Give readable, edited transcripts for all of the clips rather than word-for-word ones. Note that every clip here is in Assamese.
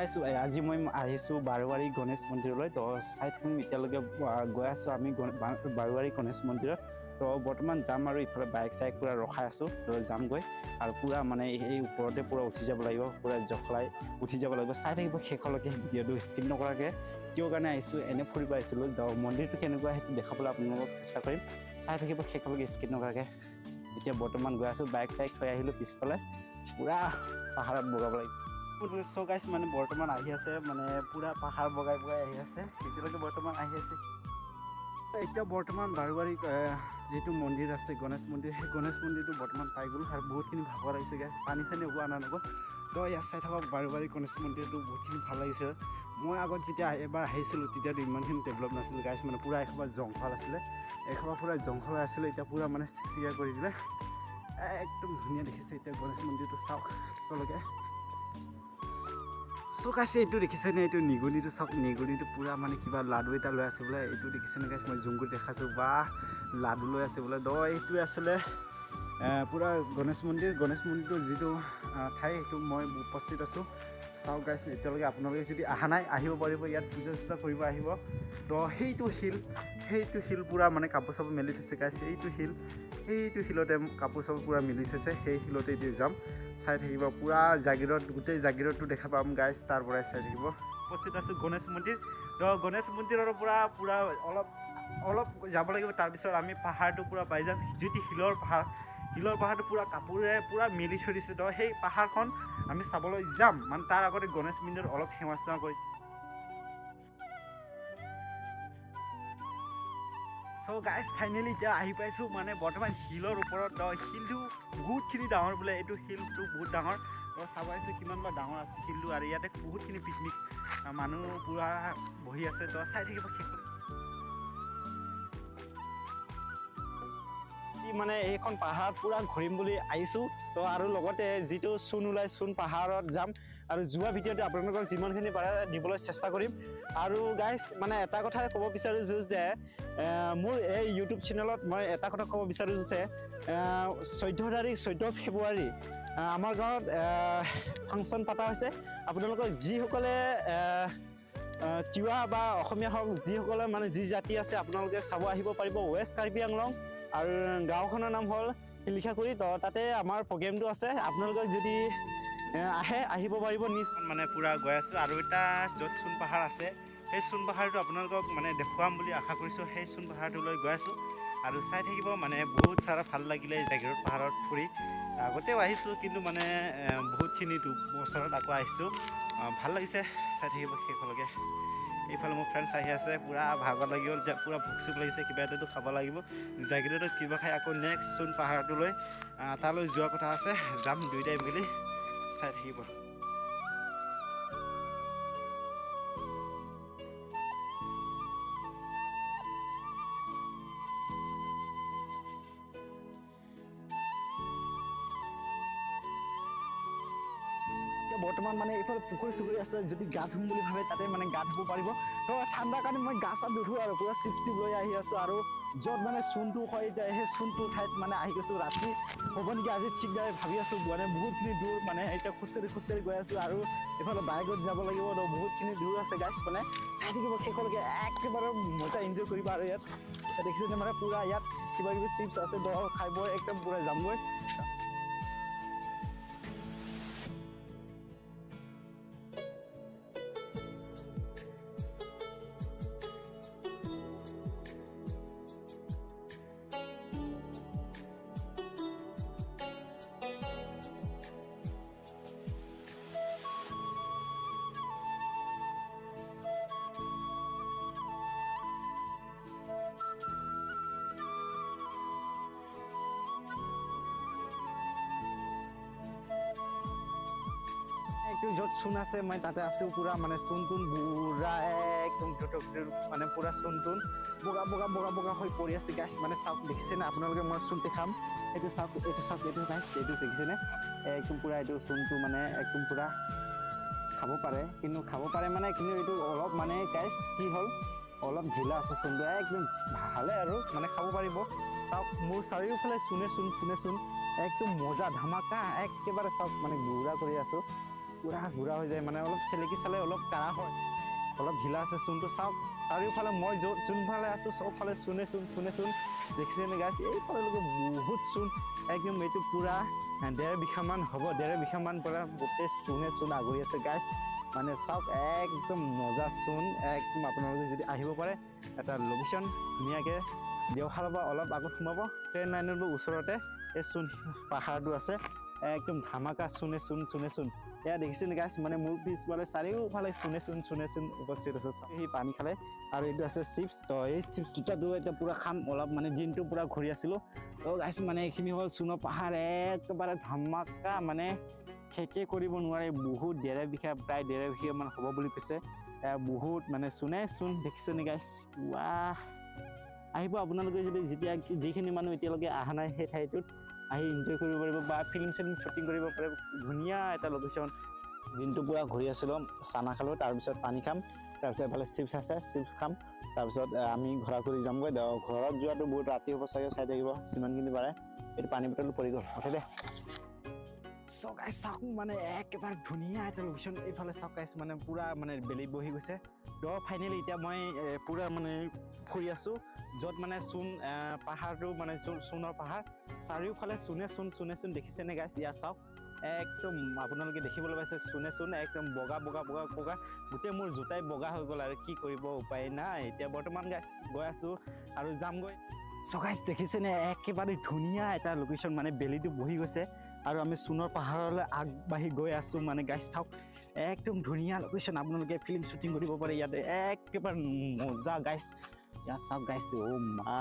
গাইছো আজি মই আহিছোঁ বাৰোৱাৰী গণেশ মন্দিৰলৈ তো চাই থাকিম এতিয়ালৈকে গৈ আছোঁ আমি বাৰোৱাৰী গণেশ মন্দিৰত তো বৰ্তমান যাম আৰু ইফালে বাইক চাইক পুৰা ৰখাই আছোঁ তো যামগৈ আৰু পুৰা মানে এই ওপৰতে পুৰা উঠি যাব লাগিব পুৰা জখলাই উঠি যাব লাগিব চাই থাকিব শেষলৈকে ভিডিঅ'টো স্কিপ নকৰাকৈ কিয় কাৰণে আহিছোঁ এনে ফুৰিব আহিছিলোঁ তো মন্দিৰটো কেনেকুৱা সেইটো দেখাবলৈ আপোনালোকক চেষ্টা কৰিম চাই থাকিব শেষলৈকে স্কিপ নকৰাকৈ এতিয়া বৰ্তমান গৈ আছোঁ বাইক চাইক থৈ আহিলোঁ পিছফালে পুৰা পাহাৰত বগাব লাগিব চ' গাইছ মানে বৰ্তমান আহি আছে মানে পুৰা পাহাৰ বগাই বগাই আহি আছে এতিয়ালৈকে বৰ্তমান আহি আছে এতিয়া বৰ্তমান বাৰোৱাৰী যিটো মন্দিৰ আছে গণেশ মন্দিৰ সেই গণেশ মন্দিৰটো বৰ্তমান পাই গ'লোঁ আৰু বহুতখিনি ভাগৰ লাগিছে গাইছ পানী চানী ওপোৱা নানগ'ল তো ইয়াত চাই থাকক বাৰোৱাৰী গণেশ মন্দিৰটো বহুতখিনি ভাল লাগিছে মই আগত যেতিয়া এবাৰ আহিছিলোঁ তেতিয়াতো ইমানখিনি ডেভেলপ নাছিল গাইছ মানে পুৰা এসোপা জংঘল আছিলে এসোপা পুৰা জংঘল আছিলে এতিয়া পুৰা মানে চিকচিকীয়া কৰি দিলে একদম ধুনীয়া দেখিছে এতিয়া গণেশ মন্দিৰটো চাওক তেওঁলোকে চক আছে এইটো দেখিছেনে এইটো নিগনিটো চাওক নিগনিটো পুৰা মানে কিবা লাডু এটা লৈ আছে বোলে এইটো দেখিছেনে গাইছ মই জুম কৰি দেখাইছোঁ বা লাডু লৈ আছে বোলে এইটোৱে আছিলে পুৰা গণেশ মন্দিৰটোৰ যিটো ঠাই সেইটো মই উপস্থিত আছোঁ চাওক গাইছ এতিয়ালৈকে আপোনালোকে যদি অহা নাই আহিব পাৰিব ইয়াত পূজা চূজা কৰিব আহিব তো সেইটো শিল পুৰা মানে কাপোৰ চাপোৰ মেলি থৈছে গাইছ সেইটো শিলতে কাপোৰ চাপোৰ পুৰা মেলি থৈছে সেই শিলতে এতিয়া যাম চাই থাকিব পুৰা গোটেই জাগিৰতটো দেখা পাম গাইছ তাৰ পৰাই চাই থাকিব উপস্থিত আছোঁ গণেশ মন্দিৰ তো গণেশ মন্দিৰৰ পৰা পুৰা অলপ যাব লাগিব তাৰপিছত আমি পাহাৰটো পুৰা পাই যাম যিটো শিলৰ পাহাৰটো পুৰা কাপোৰে পুৰা মেলি থৈ দিছে তো সেই পাহাৰখন আমি চাবলৈ যাম মানে তাৰ আগতে গণেশ মন্দিৰ অলপ সেৱা চেৱা কৰি চ' গাইজ ফাইনেলি এতিয়া আহি পাইছোঁ মানে বৰ্তমান শিলৰ ওপৰত শিলটো বহুতখিনি ডাঙৰ বোলে এইটো শিলটো বহুত ডাঙৰ তো চাব আহিছোঁ কিমান বা ডাঙৰ আছে শিলটো আৰু ইয়াতে বহুতখিনি পিকনিক মানুহ পুৰা বহি আছে তো চাই থাকিব শেষ মানে এইখন পাহাৰ পুৰা ঘূৰিম বুলি আহিছোঁ তো আৰু লগতে যিটো চূণ ওলাই চূণ পাহাৰত যাম আৰু যোৱা ভিডিঅ'টো আপোনালোকক যিমানখিনি পাৰে দিবলৈ চেষ্টা কৰিম আৰু গাইজ মানে এটা কথাই ক'ব বিচাৰিছোঁ যে মোৰ এই ইউটিউব চেনেলত মই এটা কথা ক'ব বিচাৰোঁ যে 14 ফেব্ৰুৱাৰী আমাৰ গাঁৱত ফাংচন পতা হৈছে আপোনালোকৰ যিসকলে তিৱা বা অসমীয়া হওক যিসকলে মানে যি জাতি আছে আপোনালোকে চাব আহিব পাৰিব ৱেষ্ট কাৰ্বি আংলং আৰু গাঁওখনৰ নাম হ'ল শিলিখাগুৰি তো তাতে আমাৰ প্ৰগ্ৰেমটো আছে আপোনালোকে যদি আহিব পাৰিব নিশ্চয় মানে পুৰা গৈ আছোঁ আৰু এটা য'ত চূণ পাহাৰ আছে সেই চূণ পাহাৰটো আপোনালোকক মানে দেখুৱাম বুলি আশা কৰিছোঁ সেই চূণ পাহাৰটোলৈ গৈ আছোঁ আৰু চাই থাকিব মানে বহুত চাৰা ভাল লাগিলে জাগিৰোড পাহাৰত ফুৰি আগতেও আহিছোঁ কিন্তু মানে বহুতখিনি বছৰত আকৌ আহিছোঁ ভাল লাগিছে চাই থাকিব শেষলৈকে এইফালে মোৰ ফ্ৰেণ্ডছ আহি আছে পুৰা ভাগৰ লাগি গ'ল এতিয়া পুৰা ভোক চোক লাগিছে কিবা এটাতো খাব লাগিব জাগিৰোডত কিবা খাই আকৌ নেক্সট চূণ পাহাৰটোলৈ তালৈ যোৱা কথা আছে যাম দুইটাই মিলি চাই থাকিব বৰ্তমান মানে এইফালে পুখুৰী চুখুৰী আছে যদি গা ধুম বুলি ভাবে তাতে মানে গা ধুব পাৰিব তো ঠাণ্ডাৰ কাৰণে মই গা চা নুধো আৰু পুৰা চিপ লৈ আহি আছোঁ আৰু য'ত মানে চূণটো হয় এতিয়া সেই চূণটোৰ ঠাইত মানে আহি গৈছোঁ ৰাতি হ'ব নেকি আজি ঠিকদৰে ভাবি আছোঁ মানে বহুতখিনি দূৰ মানে এতিয়া খোজকাঢ়ি গৈ আছোঁ আৰু এইফালে বাইকত যাব লাগিব তো বহুতখিনি দূৰ আছে গাইছ মানে চাই থাকিব শেষলৈকে একেবাৰে মজা এনজয় কৰিব আৰু ইয়াত দেখিছে মানে পুৰা ইয়াত কিবা কিবি চিপছ আছে তো খাই বৈ একদম পুৰা যামগৈ একটু য'ত চূণ আছে মই তাতে আছোঁ পুৰা মানে চূণ তুণ বুঢ়া একদম মানে পুৰা চূণ তুণ বগা হৈ পৰি আছে গাইছ মানে চাওক দেখিছেনে আপোনালোকে মই চূণ দেখাম এইটো চাওক এইটো গাইছ এইটো দেখিছেনে একদম পুৰা এইটো চূণটো মানে একদম পুৰা খাব পাৰে মানে কিন্তু এইটো অলপ মানে গাইছ কি হ'ল অলপ ঢিলা আছে চূণটো একদম ভালে আৰু মানে খাব পাৰিব চাওক মোৰ চাৰিওফালে চূণে চূণ একদম মজা ধামাকা একেবাৰে চাওক মানে গুড়া কৰি আছোঁ পুৰা ঘূৰা হৈ যায় মানে অলপ চেলেকি চালে অলপ কাঢ়া হয় অলপ ঢিলা আছে চূণটো চাওক চাৰিওফালে মই যোনফালে আছোঁ চবফালে চূণে চূণ দেখিছেনে গাইছ এইফালে বহুত চূণ একদম এইটো পুৰা 1.5 বিঘামান হ'ব 1.5 বিঘামান পৰা গোটেই চূণ আগুৰি আছে গাইছ মানে চাওক একদম মজা চূণ একদম আপোনালোকে যদি আহিব পাৰে এটা লোকেশ্যন ধুনীয়াকৈ দেওশালৰ পৰা অলপ আগত সোমাব ট্ৰেইন লাইনৰ ওচৰতে এই চূণ পাহাৰটো আছে একদম ধামাকা চূণে চূণ এয়া দেখিছেনে গাইছ মানে মোৰ পিছফালে চাৰিওফালে চূণে চূণ উপস্থিত আছে সেই পানী খালে আৰু এইটো আছে চিপছ তো এই চিপছ দুটাটো এতিয়া পূৰা খাম অলপ মানে দিনটো পূৰা ঘূৰি আছিলোঁ তো গাইছ মানে এইখিনি হ'ল চূণৰ পাহাৰ একেবাৰে ধামাকা মানে শেষে কৰিব নোৱাৰে বহুত 1.5 বিঘা প্ৰায় 1.5 বিঘামান হ'ব বুলি কৈছে বহুত মানে চূণে চূণ দেখিছেনে গাইছ ৱাহ আহিব আপোনালোকে যদি যিখিনি মানুহ এতিয়ালৈকে অহা নাই সেই ঠাইটোত আহি এনজয় কৰিব পাৰিব বা ফিল্ম শ্বুটিং কৰিব পাৰিব ধুনীয়া এটা লোকেশ্যন দিনটো পূৰা ঘূৰি আছিলোঁ চানা খালোঁ তাৰপিছত পানী খাম তাৰপিছত এফালে চিপছ আছে চিপছ খাম তাৰপিছত আমি ঘৰা ঘূৰি যামগৈ ঘৰত যোৱাটো বহুত ৰাতি হ'ব চাই থাকিব যিমানখিনি পাৰে এইটো পানী বটলটো পৰি গ'ল উঠে দে গাইছ চাওক মানে একেবাৰে ধুনীয়া এটা লোকেশ্যন এইফালে চাওক গাইছ মানে পূৰা মানে বেলি বহি গৈছে তো ফাইনেলি এতিয়া মই পূৰা মানে ফুৰি আছোঁ য'ত মানে চূণ পাহাৰটো মানে চূণৰ পাহাৰ চাৰিওফালে চূণে চূণ দেখিছেনে গাইছ ইয়াত চাওক একদম আপোনালোকে দেখিবলৈ পাইছে চূণ একদম বগা গোটেই মোৰ জোতাই বগা হৈ গ'ল আৰু কি কৰিব উপায় নাই এতিয়া বৰ্তমান গাইছ গৈ আছোঁ আৰু যামগৈ গাইছ দেখিছেনে একেবাৰে ধুনীয়া এটা লোকেশ্যন মানে বেলিটো বহি গৈছে আৰু আমি চূণৰ পাহাৰলৈ আগবাঢ়ি গৈ আছোঁ মানে গাইছ চাওক একদম ধুনীয়া লোকেশ্যন আপোনালোকে ফিল্ম শ্বুটিং কৰিব পাৰে ইয়াতে একেবাৰে মজা গাইছ ইয়াত চাওক গাইছ মা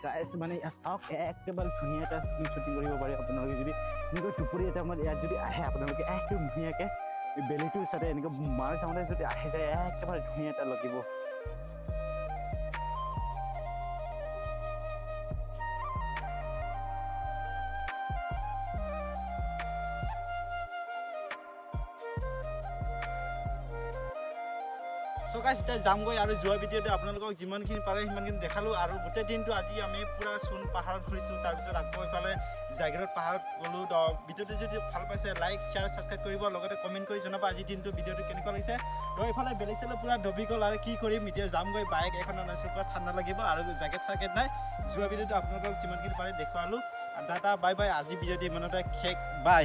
গাইছ মানে ইয়াত চাওক একেবাৰে ধুনীয়া এটা ফিল্ম শ্বুটিং কৰিব পাৰে আপোনালোকে যদি এনেকৈ দুপৰীয়া টাইমত ইয়াত যদি আহে আপোনালোকে একদম ধুনীয়াকৈ বেলিটোৰ চাইডে এনেকৈ মাৰ চাওঁতে যদি আহি যায় একেবাৰে ধুনীয়া এটা লাগিব গাইছ এতিয়া যামগৈ আৰু যোৱা ভিডিঅ'তে আপোনালোকক যিমানখিনি পাৰে সিমানখিনি দেখালোঁ আৰু গোটেই দিনটো আজি আমি পূৰা চূণ পাহাৰত ঘূৰিছোঁ তাৰপিছত আকৌ এইফালে জাগিৰোড পাহাৰত গ'লোঁ তো ভিডিঅ'টো যদি ভাল পাইছে লাইক শ্বেয়াৰ ছাবস্ক্ৰাইব কৰিব লগতে কমেণ্ট কৰি জনাব আজিৰ দিনটো ভিডিঅ'টো কেনেকুৱা লাগিছে তো এইফালে বেলি চেলে পূৰা ডবি গ'ল আৰু কি কৰিম এতিয়া যামগৈ বাইক এখনত আনিছোঁ পূৰা ঠাণ্ডা লাগিব আৰু জেকেট নাই যোৱা ভিডিঅ'টো আপোনালোকক যিমানখিনি পাৰে দেখুৱালোঁ দাদা বাই আজি ভিডিঅ'টো ইমানতে শেষ বাই